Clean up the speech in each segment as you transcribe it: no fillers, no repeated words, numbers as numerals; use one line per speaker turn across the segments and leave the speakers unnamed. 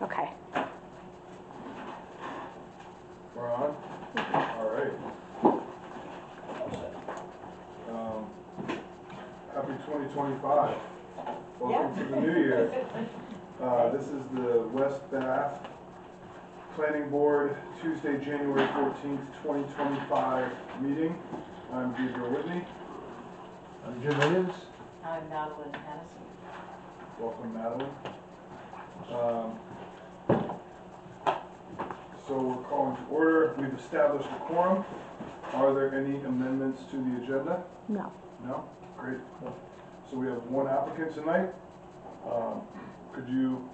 Okay.
We're on? All right. Happy 2025. Welcome to the new year. This is the West Bath Planning Board, Tuesday, January 14th, 2025 meeting. I'm Gabriel Whitney.
I'm Jim Williams.
I'm Madeline Hennessy.
Welcome, Madeline. So we're calling to order. We've established a quorum. Are there any amendments to the agenda?
No.
No? Great. So we have one applicant tonight. Could you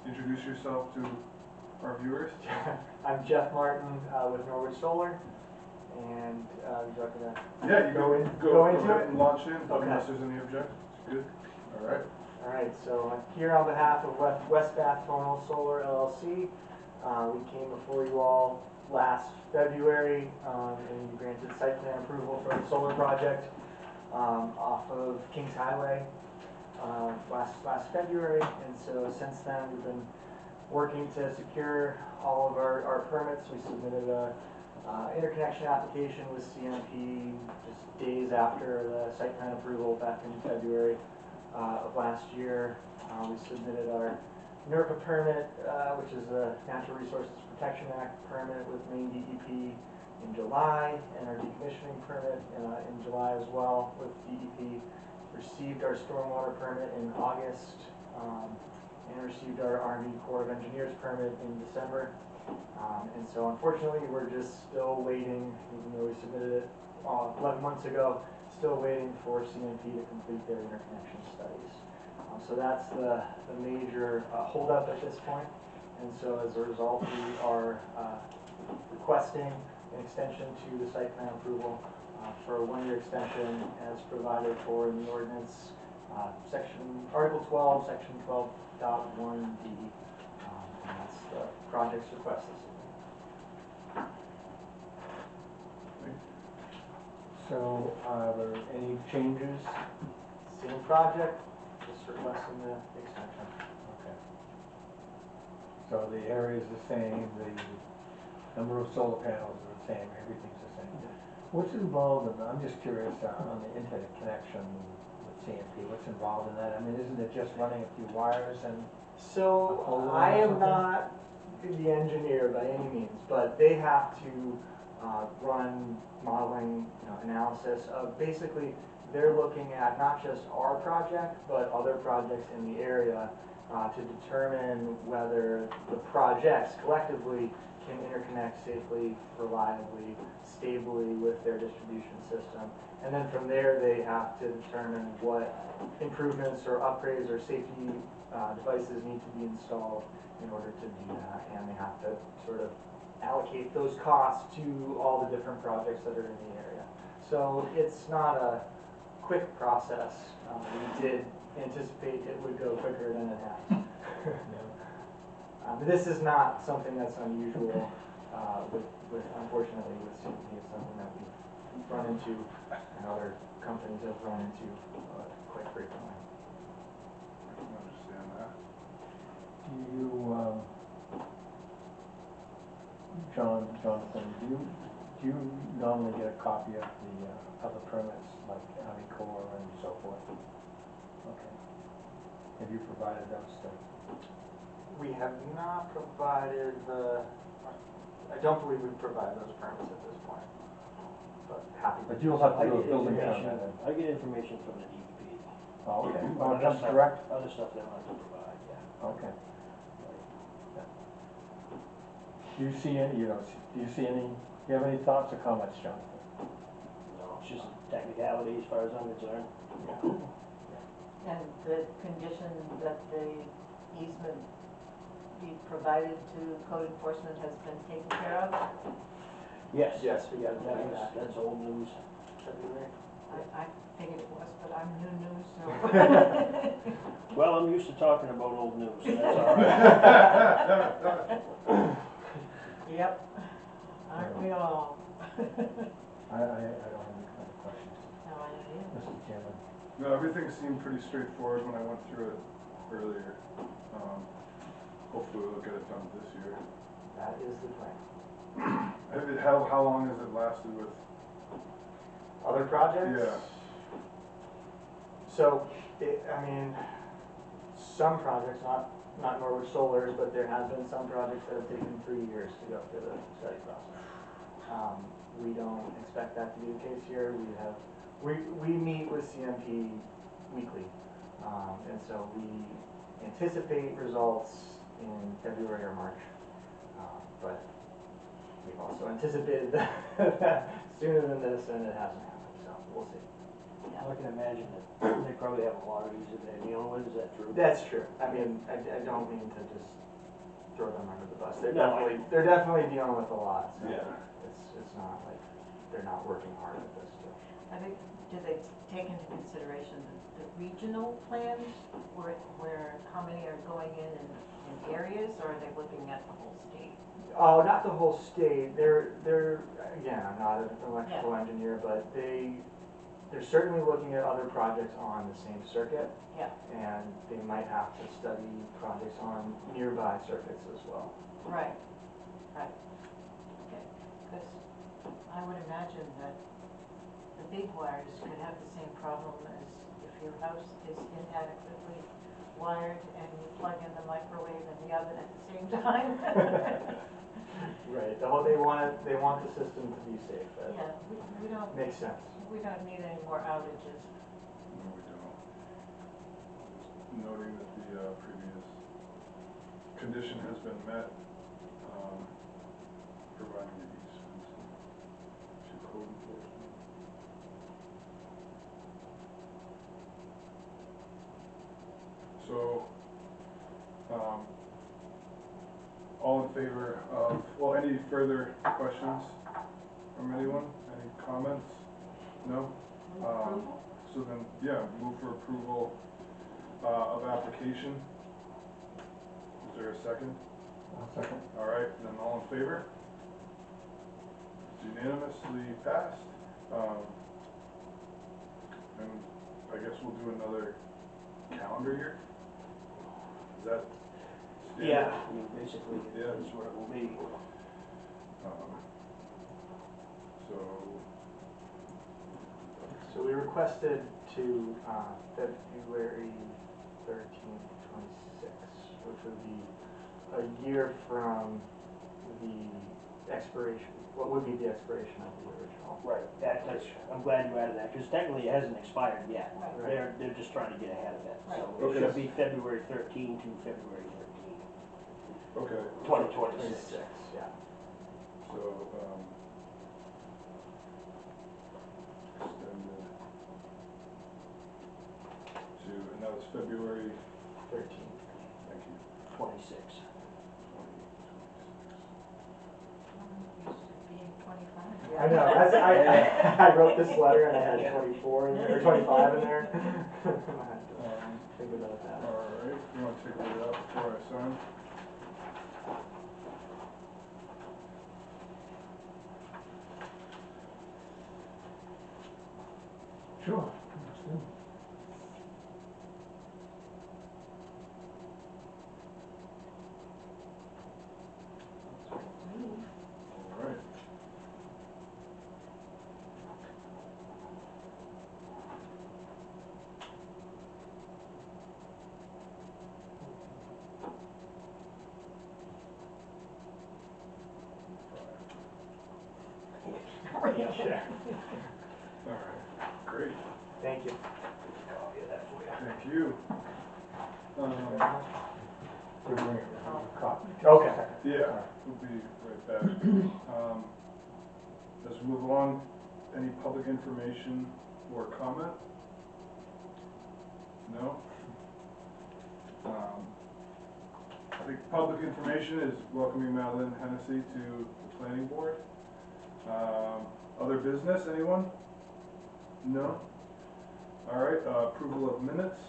introduce yourself to our viewers?
I'm Jeff Martin with Norwood Solar, and would you like me to?
Yeah, you
Go into
ahead
it?
and launch in,
Okay.
unless there's any objections. Good. All right.
All right, so I'm here on behalf of West Bath Tonal Solar LLC. We came before you all last February, and you granted site plan approval for the solar project off of Kings Highway last February. And so since then, we've been working to secure all of our permits. We submitted a interconnection application with CNP just days after the site plan approval back in February of last year. We submitted our NERPA permit, which is the Natural Resources Protection Act permit with Maine DEP in July, and our decommissioning permit in July as well with DEP. Received our stormwater permit in August, and received our Army Corps of Engineers permit in December. And so unfortunately, we're just still waiting, even though we submitted it 11 months ago, still waiting for CNP to complete their interconnection studies. So that's the major holdup at this point. And so as a result, we are requesting an extension to the site plan approval for a one-year extension as provided for in the ordinance, Article 12, Section 12.1D. And that's the project's request this evening.
So are there any changes?
Same project, just requesting the extension.
Okay. So the area is the same, the number of solar panels are the same, everything's the same. What's involved in, I'm just curious, on the internet connection with CMP, what's involved in that? I mean, isn't it just running a few wires and?
So I am not the engineer by any means, but they have to run modeling, analysis of basically they're looking at not just our project but other projects in the area to determine whether the projects collectively can interconnect safely, reliably, stably with their distribution system. And then from there they have to determine what improvements or upgrades or safety devices need to be installed in order to do that, and they have to sort of allocate those costs to all the different projects that are in the area. So it's not a quick process. We did anticipate it would go quicker than it has. This is not something that's unusual with unfortunately with CMP. It's something that we've run into and other companies have run into quite frequently.
I can understand that.
Do you, Jonathan, do you normally get a copy of the other permits, like Army Corps and so forth? Okay. Have you provided those to?
We have not provided I don't believe we provide those permits at this point, but happy to.
But you'll have to
I
do a
get
building
information,
permit.
I get information from the DEP.
Oh, okay.
But
Oh, it
other
comes
stuff-
direct?
Other stuff they don't have to provide, yeah.
Okay. Do you see any, do you have any thoughts or comments, Jonathan?
No, it's just a technicality as far as I'm concerned.
And the condition that the easement be provided to code enforcement has been taken care of?
Yes.
Yes, we got that.
That's old news.
February.
I figured it was, but I'm new news, so.
Well, I'm used to talking about old news, so that's all right.
Yep, aren't we all?
I don't have any kind of questions.
No, I don't either.
Mr. Chairman.
No, everything seemed pretty straightforward when I went through it earlier. Hopefully we'll get it done this year.
That is the plan.
How long has it lasted with?
Other projects?
Yeah.
So, I mean, some projects, not Norwood Solars, but there has been some projects that have taken 3 years to go through the study process. We don't expect that to be the case here. We meet with CMP weekly, and so we anticipate results in February or March. But we've also anticipated that sooner than this, and it hasn't happened, so we'll see.
I can imagine that they probably have a lot of these that they're dealing with, is that true?
That's true. I mean, I don't mean to just throw them under the bus. They're
No.
definitely dealing with a lot, so
Yeah.
it's not like they're not working hard at this too.
I think, do they take into consideration the regional plans, where how many are going in areas, or are they looking at the whole state?
Oh, not the whole state. They're again, I'm not an electrical engineer, but they're certainly looking at other projects on the same circuit,
Yeah,
and they might have to study projects on nearby circuits as well.
right, right. Okay, because I would imagine that the big wires could have the same problem as if your house is inadequately wired and you plug in the microwave and the oven at the same time.
Right. They want the system to be safe. That
Yeah, we don't,
makes sense.
we don't need any more outages.
No, we don't. Just noting that the previous condition has been met, providing the easements to code enforcement. So, all in favor of, well, any further questions from anyone? Any comments? No?
Move approval?
So then, yeah, move for approval of application. Is there a second?
I'll second.
All right, then all in favor? It's unanimously passed. And I guess we'll do another calendar year? Is that standard?
Yeah, I mean, basically,
Yeah.
that's what it will be.
So,
So we requested to February 13th, 26, which would be a year from the expiration, what would be the expiration of the original.
Right. That's, I'm glad you added that, because technically it hasn't expired yet.
Right.
They're just trying to get ahead of it. So
Right.
it
Okay.
should be February 13 to February 13,
okay,
2026.
Yeah.
so, extended to, and that was February,
13th.
thank you,
26.
2026.
Used to being 25.
I know, I wrote this letter and I had 24 in there, or 25 in there. I had to think about that.
All right, you want to take a look at that before I sign?
Sure. That's good.
All right.
Yeah.
All right, great,
Thank you.
Copy of that for you.
thank you.
We'll bring it, a copy.
Okay.
Yeah, we'll be right back. As we move along, any public information or comment? No? I think public information is welcoming Madeline Hennessy to the planning board. Other business, anyone? No? All right, approval of minutes.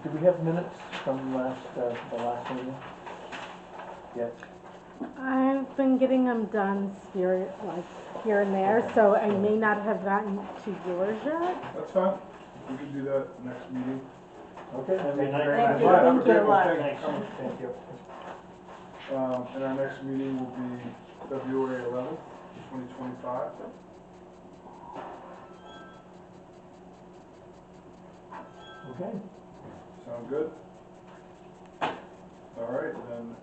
Did we have minutes from the last meeting? Yes.
I've been getting them done here, here and there,
Okay.
so I may not have gotten to yours yet.
That's fine, we can do that next meeting.
Okay,
Have a
thank you
nice-
very
Thank
much.
you.
Have a
Thank you.
great one.
Thanks.
Thank you.
And our next meeting will be February 11th, 2025.
Okay.
Sound good? All right, then,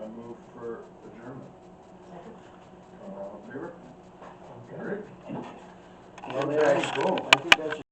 I move for adjournment.
Second.
All in favor?
Okay.
Well, there, I think that's